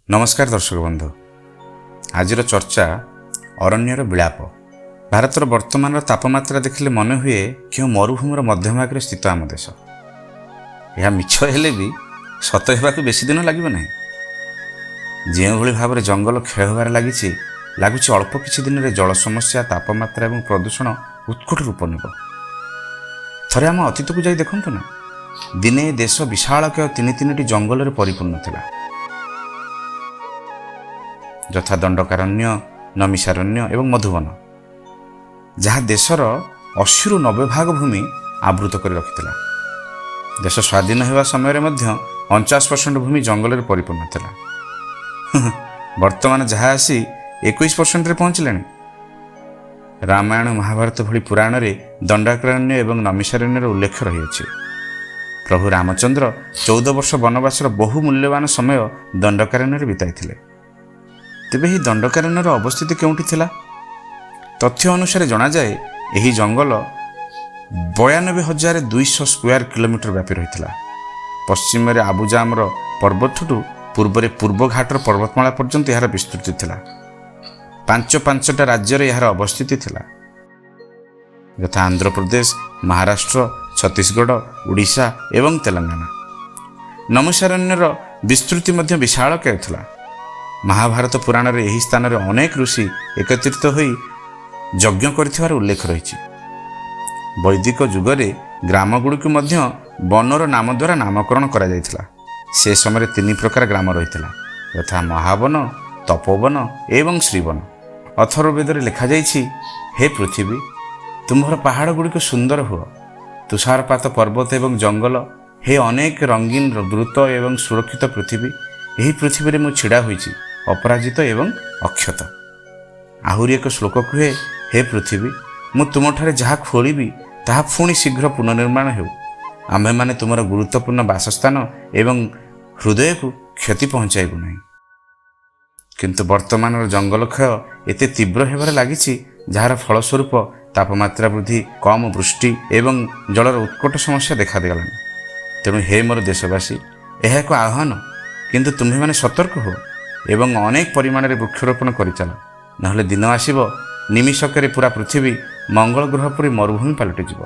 नमस्कार दर्शक बंधु, आज चर्चा अरण्यर विलाप। भारतर वर्तमान तापमात्रा देखिले मन हुए कि मरुभूमिर मध्यभाग स्थित आम देश। यह मिछ हेले भी सत होगा बेसी दिन लगे ना। जो भाव में जंगल क्षय होबार लगुच अल्प किछि दिन में जल समस्या, तापमात्रा और प्रदूषण उत्कट रूप नेब। थरे आम अतीत को जाई देखंतु ना, दिने देश विशालकाय तीन जंगल परिपूर्ण थिला, यथा दंडकारण्य, नमिषारण्य एवं मधुवन, जहाँ देशर 80 ରୁ 90 भाग भूमि आवृत कर रखिथिला। देश स्वाधीन होगा समय 49% भूमि जंगल में परिपूर्ण थिला। वर्तमान जहाँ आसी 21% रे पहुँचले। रामायण महाभारत भली पुराण रे दंडकारण्य एवं नमिषारण्यर उल्लेख रही। प्रभु रामचंद्र 14 वर्ष वनवासर बहु मूल्यवान समय दंडकारण्य बिताई। तेबे ही दंडकारण्यर अवस्थिति केउंठी थिला? तथ्य अनुसार जना जाए यही जंगल 92,200 स्क्वायर किलोमीटर व्यापी रही। पश्चिम रे आबुजामर पर्वतठू पूर्व पूर्वघाटर पर्वतमाला पर्यंत यार विस्तृति थिला। 5 राज्य रे यार अवस्थिति थिला, यथा आंध्र प्रदेश, महाराष्ट्र, छत्तीसगढ़, उड़ीसा एवं तेलंगाना। नमिषारण्यर विस्तृति मध्य विशालकाय थिला। महाभारत पुराण रे यही स्थान रे अनेक ऋषि एकत्रित होई यज्ञ करथिबार उल्लेख रही। वैदिक जुगरे ग्रामगुड़िक मध्य वनर नाम द्वारा नामकरण करा जायथिला। से समय 3 प्रकार ग्राम रहिथिला, यथा महावन, तपोवन एवं श्रीवन। अथर्ववेद रे लिखा जायछि, हे पृथ्वी, तुम्हार पहाड़ गुड़िक सुंदर हुआ, तुषारपात पर्वत एवं जंगल, हे अनेक रंगीन द्रुत एवं सुरक्षित पृथ्वी, यही पृथ्वी रे मु छिड़ा होइछि, अपराजित एवं अक्षत। आहुरी एक श्लोक कहे, हे पृथ्वी, मु तुमठारे जहाँ खोलिबी ताहा पुणी शीघ्र पुनर्निर्माण हेउ। आम्भे माने तुमर गुरुत्वपूर्ण बासस्थान एवं हृदय को क्षति पहुंचाइबु नहीं। किंतु वर्तमान जंगल क्षय एते तीव्र हेबार लागिछि, जार फलस्वरूप तापमात्रा वृद्धि, कम वृष्टि एवं जलर उत्कट समस्या देखा देगलानी। तेणु हे मोर देशवासी, यह एक आह्वान, किंतु तुम्हें माने सतर्क हो एवं अनेक परिमाण में वृक्षरोपण कर चल, नहले दिन आसीब निमिषक पूरा पृथ्वी मंगल ग्रह परी मरुभूमि पलटिଯିବ।